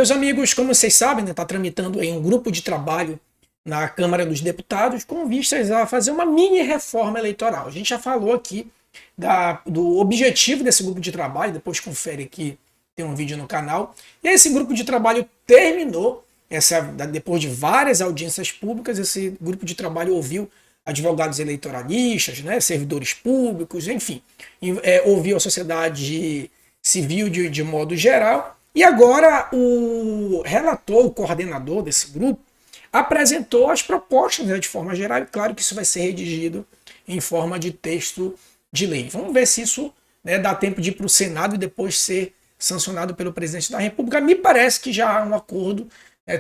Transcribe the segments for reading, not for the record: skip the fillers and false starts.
Meus amigos, como vocês sabem, está tramitando aí um grupo de trabalho na Câmara dos Deputados com vistas a fazer uma mini reforma eleitoral. A gente já falou aqui do objetivo desse grupo de trabalho, depois confere aqui, tem um vídeo no canal. E esse grupo de trabalho terminou, depois de várias audiências públicas, esse grupo de trabalho ouviu advogados eleitoralistas, né, servidores públicos, enfim, ouviu a sociedade civil de modo geral. E agora o relator, o coordenador desse grupo, apresentou as propostas, né, de forma geral, e claro que isso vai ser redigido em forma de texto de lei. Vamos ver se isso, né, dá tempo de ir para o Senado e depois ser sancionado pelo presidente da República. Me parece que já há um acordo,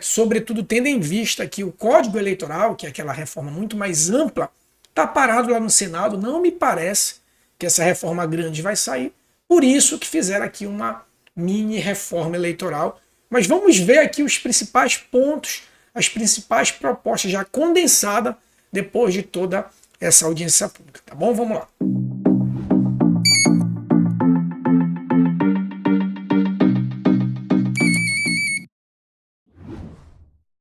sobretudo tendo em vista que o Código Eleitoral, que é aquela reforma muito mais ampla, está parado lá no Senado. Não me parece que essa reforma grande vai sair, por isso que fizeram aqui uma mini reforma eleitoral. Mas vamos ver aqui os principais pontos, as principais propostas já condensadas depois de toda essa audiência pública, tá bom? Vamos lá.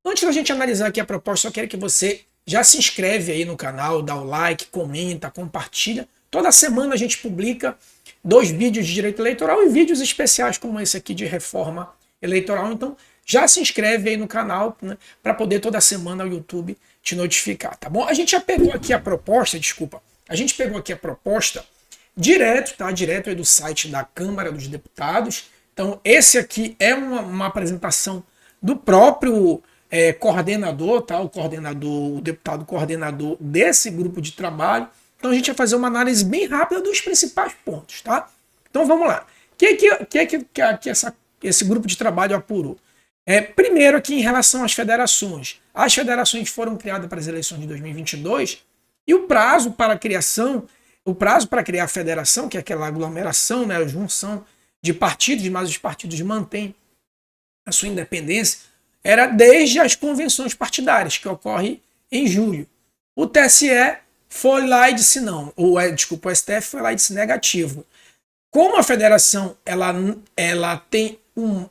Antes da gente analisar aqui a proposta, só quero que você já se inscreve aí no canal, dá o like, comenta, compartilha. Toda semana a gente publica 2 vídeos de direito eleitoral e vídeos especiais como esse aqui de reforma eleitoral. Então já se inscreve aí no canal, né, para poder toda semana o YouTube te notificar, tá bom? A gente já pegou aqui a proposta, a gente pegou aqui a proposta direto, tá? Direto aí do site da Câmara dos Deputados. Então esse aqui é uma apresentação do próprio coordenador, tá? O deputado coordenador desse grupo de trabalho. Então a gente vai fazer uma análise bem rápida dos principais pontos, tá? Então vamos lá. O que esse grupo de trabalho apurou? Primeiro aqui em relação às federações. As federações foram criadas para as eleições de 2022 e o prazo para criar a federação, que é aquela aglomeração, né, a junção de partidos, mas os partidos mantêm a sua independência, era desde as convenções partidárias, que ocorre em julho. O TSE foi lá e disse não. O STF foi lá e disse negativo. Como a federação ela tem um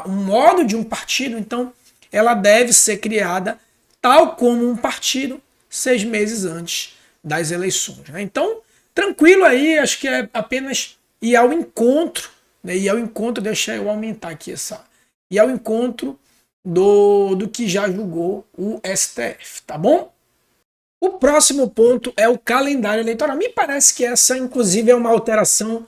modo de um partido, então ela deve ser criada tal como um partido 6 meses antes das eleições, né? Então, tranquilo aí, acho que é apenas ir ao encontro, né? Deixa eu aumentar aqui ir ao encontro do que já julgou o STF, tá bom? O próximo ponto é o calendário eleitoral. Me parece que essa, inclusive, é uma alteração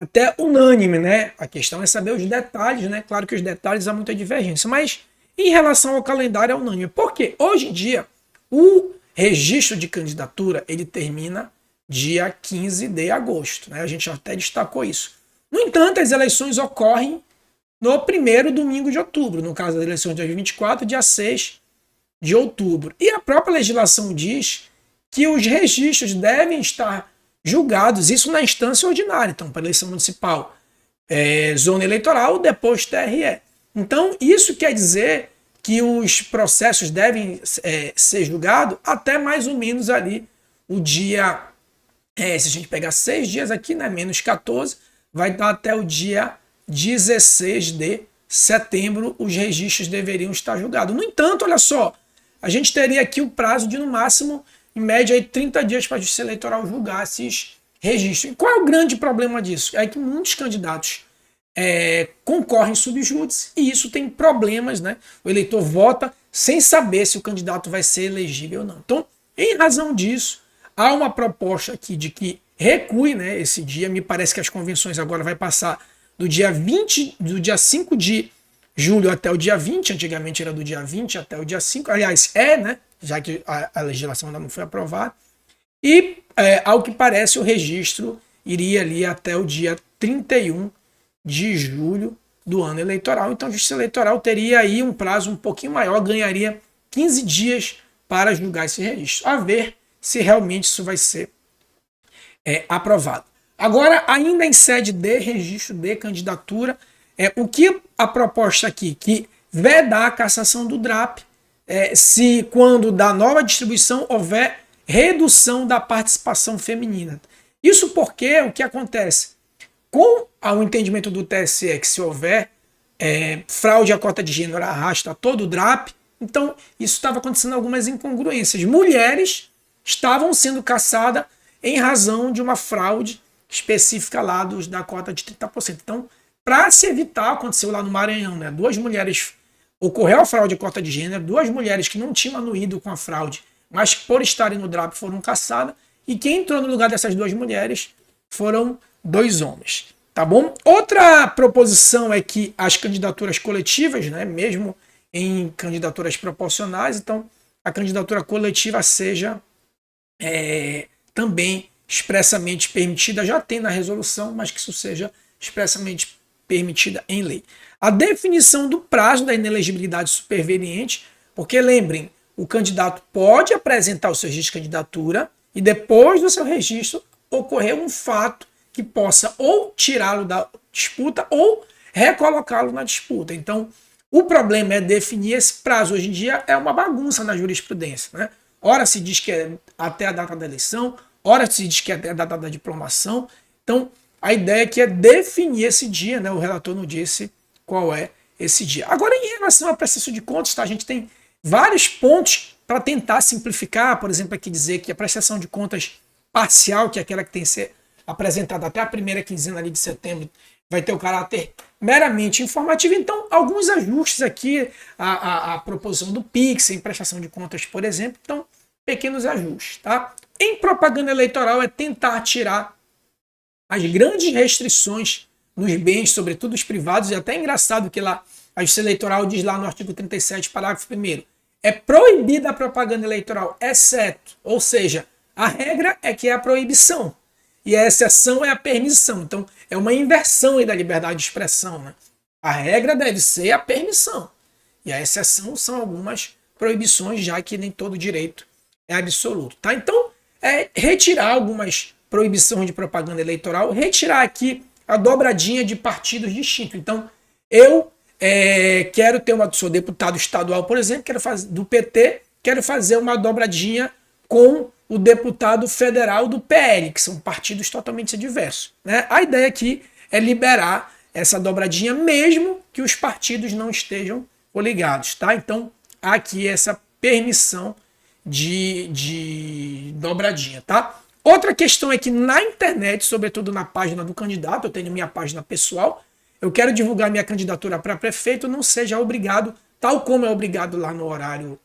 até unânime, né? A questão é saber os detalhes, né? Claro que os detalhes há muita divergência, mas em relação ao calendário é unânime. Porque hoje em dia o registro de candidatura ele termina dia 15 de agosto, né? A gente até destacou isso. No entanto, as eleições ocorrem no primeiro domingo de outubro, no caso das eleições de 2024, dia 6 de outubro. E a própria legislação diz que os registros devem estar julgados, isso na instância ordinária, então para eleição municipal, zona eleitoral, depois TRE. Então isso quer dizer que os processos devem ser julgados até mais ou menos ali o dia, se a gente pegar 6 dias aqui, né, menos 14, vai dar até o dia 16 de setembro, os registros deveriam estar julgados. No entanto, olha só, a gente teria aqui o prazo de, no máximo, em média, aí, 30 dias para a Justiça Eleitoral julgar esses registros. E qual é o grande problema disso? É que muitos candidatos concorrem sub iudice e isso tem problemas, né? O eleitor vota sem saber se o candidato vai ser elegível ou não. Então, em razão disso, há uma proposta aqui de que recue, né, esse dia. Me parece que as convenções agora vai passar do dia 5 de julho até o dia 20, antigamente era do dia 20 até o dia 5, aliás, né? Já que a legislação ainda não foi aprovada. E, ao que parece, o registro iria ali até o dia 31 de julho do ano eleitoral. Então, a Justiça Eleitoral teria aí um prazo um pouquinho maior, ganharia 15 dias para julgar esse registro. A ver se realmente isso vai ser aprovado. Agora, ainda em sede de registro de candidatura, o que a proposta aqui, que vedar a cassação do DRAP, se quando da nova distribuição houver redução da participação feminina. Isso porque o que acontece? Com o entendimento do TSE que se houver fraude à cota de gênero arrasta todo o DRAP. Então, isso estava acontecendo algumas incongruências. Mulheres estavam sendo caçadas em razão de uma fraude específica lá da cota de 30%. Então, para se evitar, aconteceu lá no Maranhão, né? Ocorreu a fraude à cota de gênero, 2 mulheres que não tinham anuído com a fraude, mas por estarem no DRAP foram caçadas, e quem entrou no lugar dessas 2 mulheres foram 2 homens. Tá bom? Outra proposição é que as candidaturas coletivas, né, mesmo em candidaturas proporcionais, então a candidatura coletiva seja também expressamente permitida, já tem na resolução, mas que isso seja expressamente permitida em lei. A definição do prazo da inelegibilidade superveniente, porque lembrem, o candidato pode apresentar o seu registro de candidatura e depois do seu registro ocorrer um fato que possa ou tirá-lo da disputa ou recolocá-lo na disputa. Então, o problema é definir esse prazo. Hoje em dia é uma bagunça na jurisprudência, né? Ora se diz que é até a data da eleição, ora se diz que é até a data da diplomação. Então, a ideia aqui é definir esse dia, né? O relator não disse qual é esse dia. Agora, em relação à prestação de contas, tá? A gente tem vários pontos para tentar simplificar. Por exemplo, aqui dizer que a prestação de contas parcial, que é aquela que tem que ser apresentada até a primeira quinzena ali de setembro, vai ter o caráter meramente informativo. Então, alguns ajustes aqui, a proposição do PIX em prestação de contas, por exemplo. Então, pequenos ajustes, tá? Em propaganda eleitoral é tentar tirar as grandes restrições nos bens, sobretudo os privados, e até é engraçado que lá a Justiça Eleitoral diz lá no artigo 37, parágrafo 1º, é proibida a propaganda eleitoral, exceto, ou seja, a regra é que é a proibição, e a exceção é a permissão. Então, é uma inversão aí da liberdade de expressão, né? A regra deve ser a permissão, e a exceção são algumas proibições, já que nem todo direito é absoluto, tá? Então, é retirar algumas proibições de propaganda eleitoral, retirar aqui a dobradinha de partidos distintos. Então, eu quero ter sou deputado estadual, por exemplo, quero fazer do PT, quero fazer uma dobradinha com o deputado federal do PL, que são partidos totalmente diversos, né? A ideia aqui é liberar essa dobradinha, mesmo que os partidos não estejam coligados, tá? Então, há aqui essa permissão de dobradinha, tá? Outra questão é que na internet, sobretudo na página do candidato, eu tenho minha página pessoal, eu quero divulgar minha candidatura para prefeito, não seja obrigado, tal como é obrigado lá no horário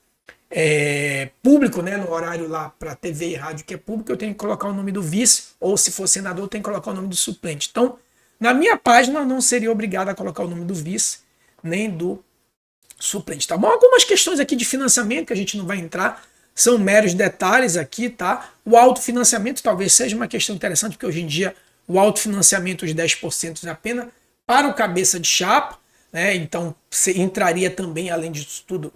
público, né, no horário lá para TV e rádio que é público, eu tenho que colocar o nome do vice, ou se for senador, eu tenho que colocar o nome do suplente. Então, na minha página, eu não seria obrigado a colocar o nome do vice, nem do suplente, tá bom? Algumas questões aqui de financiamento que a gente não vai entrar, são meros detalhes aqui, tá? O autofinanciamento talvez seja uma questão interessante, porque hoje em dia o autofinanciamento de 10% é apenas para o cabeça de chapa, né? Então você entraria também, além disso tudo,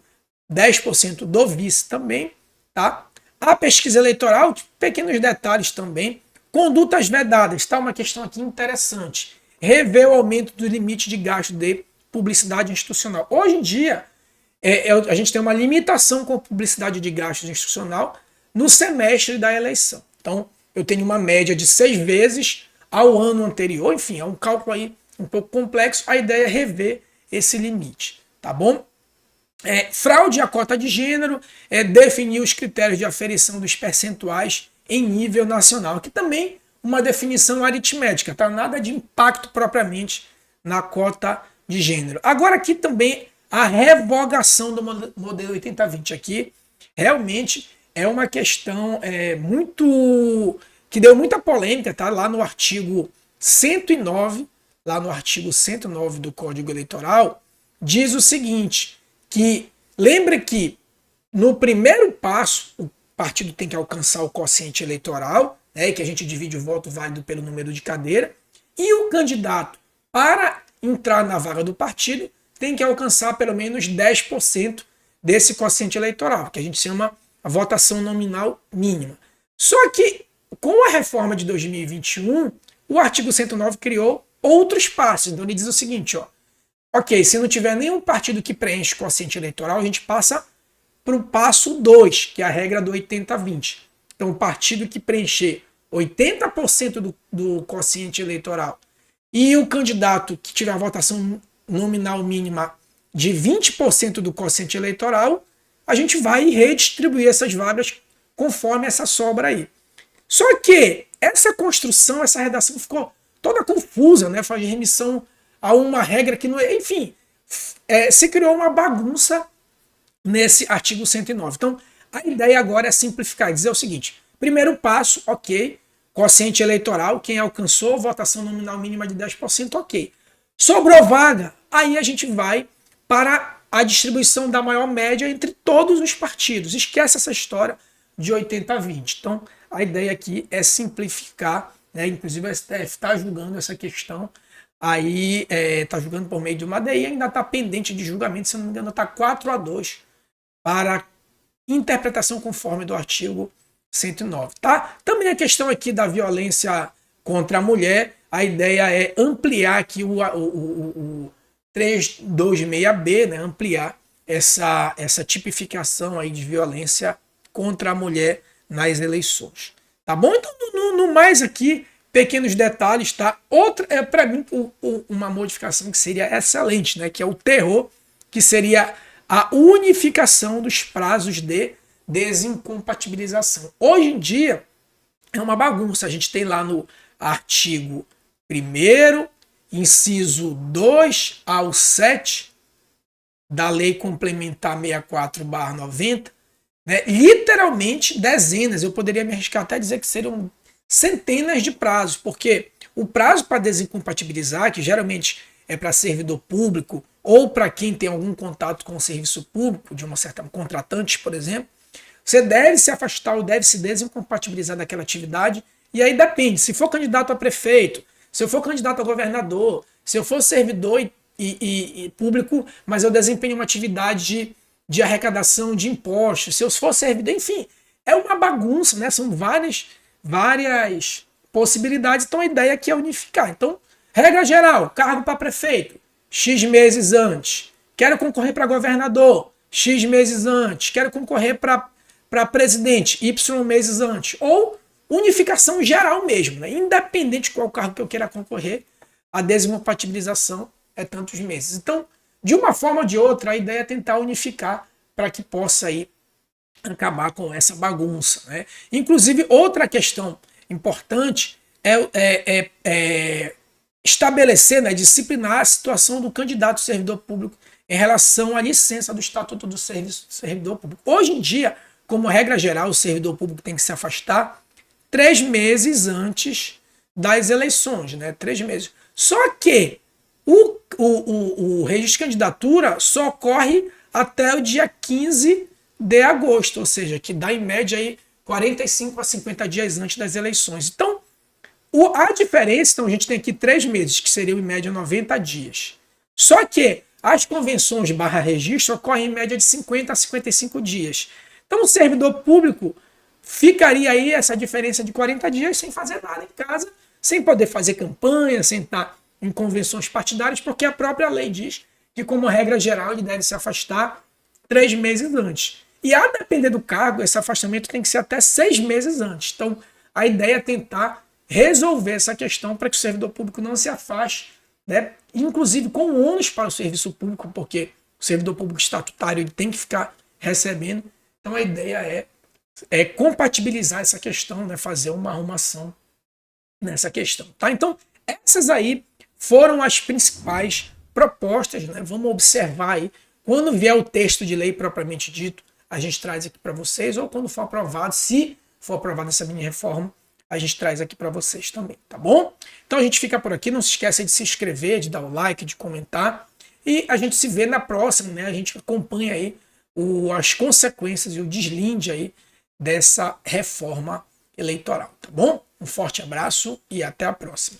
10% do vice também, tá? A pesquisa eleitoral, pequenos detalhes também. Condutas vedadas, tá? Uma questão aqui interessante. Rever o aumento do limite de gasto de publicidade institucional. Hoje em dia, a gente tem uma limitação com a publicidade de gastos institucional no semestre da eleição. Então, eu tenho uma média de 6 vezes ao ano anterior. Enfim, é um cálculo aí um pouco complexo. A ideia é rever esse limite, tá bom? Fraude à cota de gênero é definir os critérios de aferição dos percentuais em nível nacional, que também uma definição aritmética, tá? Nada de impacto propriamente na cota de gênero. Agora aqui também a revogação do modelo 80-20 aqui realmente é uma questão que deu muita polêmica, tá? Lá no artigo 109, do Código Eleitoral, diz o seguinte, que lembre que no primeiro passo o partido tem que alcançar o quociente eleitoral, né, que a gente divide o voto válido pelo número de cadeira, e o candidato, para entrar na vaga do partido, tem que alcançar pelo menos 10% desse quociente eleitoral, que a gente chama a votação nominal mínima. Só que, com a reforma de 2021, o artigo 109 criou outros passos. Então ele diz o seguinte, ó, ok, se não tiver nenhum partido que preenche o quociente eleitoral, a gente passa para o passo 2, que é a regra do 80-20. Então o partido que preencher 80% do quociente eleitoral e o candidato que tiver a votação nominal mínima de 20% do quociente eleitoral, a gente vai redistribuir essas vagas conforme essa sobra aí. Só que essa construção, essa redação ficou toda confusa, né? Faz remissão a uma regra que não é. Enfim, se criou uma bagunça nesse artigo 109. Então, a ideia agora é simplificar, dizer o seguinte: primeiro passo, ok, quociente eleitoral, quem alcançou, votação nominal mínima de 10%, ok. Sobrou vaga, aí a gente vai para a distribuição da maior média entre todos os partidos. Esquece essa história de 80-20. Então, a ideia aqui é simplificar, né? Inclusive, o STF está julgando essa questão, aí está julgando por meio de uma ADI, ainda está pendente de julgamento, se não me engano, está 4-2 para interpretação conforme do artigo 109. Tá? Também a questão aqui da violência contra a mulher, a ideia é ampliar aqui o 326B, né? Ampliar essa tipificação aí de violência contra a mulher nas eleições. Tá bom? Então, no mais aqui, pequenos detalhes, tá? Outra, para mim, uma modificação que seria excelente, né? Que é o terror, que seria a unificação dos prazos de desincompatibilização. Hoje em dia, é uma bagunça. A gente tem lá no artigo 1º, inciso 2 ao 7 da Lei Complementar 64/90, né? Literalmente dezenas, eu poderia me arriscar até dizer que seriam centenas de prazos, porque o prazo para desincompatibilizar, que geralmente é para servidor público ou para quem tem algum contato com o serviço público, de uma certa contratante, por exemplo, você deve se afastar ou deve se desincompatibilizar daquela atividade, e aí depende, se for candidato a prefeito, se eu for candidato a governador, se eu for servidor e público, mas eu desempenho uma atividade de arrecadação de impostos, se eu for servidor, enfim, é uma bagunça, né? São várias possibilidades, então a ideia aqui é unificar. Então, regra geral, cargo para prefeito, X meses antes. Quero concorrer para governador, X meses antes. Quero concorrer para presidente, Y meses antes. Ou unificação geral mesmo, né? Independente de qual cargo que eu queira concorrer, a desincompatibilização é tantos meses. Então, de uma forma ou de outra, a ideia é tentar unificar para que possa aí acabar com essa bagunça, né? Inclusive, outra questão importante é estabelecer, né, disciplinar a situação do candidato servidor público em relação à licença do Estatuto do Servidor Público. Hoje em dia, como regra geral, o servidor público tem que se afastar 3 meses antes das eleições, né? 3 meses. Só que o registro de candidatura só ocorre até o dia 15 de agosto, ou seja, que dá em média aí 45 a 50 dias antes das eleições. Então, a diferença, então a gente tem aqui 3 meses, que seriam em média 90 dias. Só que as convenções /registro ocorrem em média de 50 a 55 dias. Então, o servidor público ficaria aí essa diferença de 40 dias sem fazer nada em casa, sem poder fazer campanha, sem estar em convenções partidárias, porque a própria lei diz que, como regra geral, ele deve se afastar 3 meses antes. E a depender do cargo, esse afastamento tem que ser até 6 meses antes. Então, a ideia é tentar resolver essa questão para que o servidor público não se afaste, né? Inclusive com ônus para o serviço público, porque o servidor público estatutário ele tem que ficar recebendo. Então, a ideia é compatibilizar essa questão, né? Fazer uma arrumação nessa questão. Tá? Então, essas aí foram as principais propostas, né? Vamos observar aí. Quando vier o texto de lei propriamente dito, a gente traz aqui para vocês, ou quando for aprovado, se for aprovada essa mini reforma, a gente traz aqui para vocês também, tá bom? Então a gente fica por aqui, não se esqueça de se inscrever, de dar o like, de comentar, e a gente se vê na próxima, né? A gente acompanha aí as consequências e o deslinde aí dessa reforma eleitoral, tá bom? Um forte abraço e até a próxima.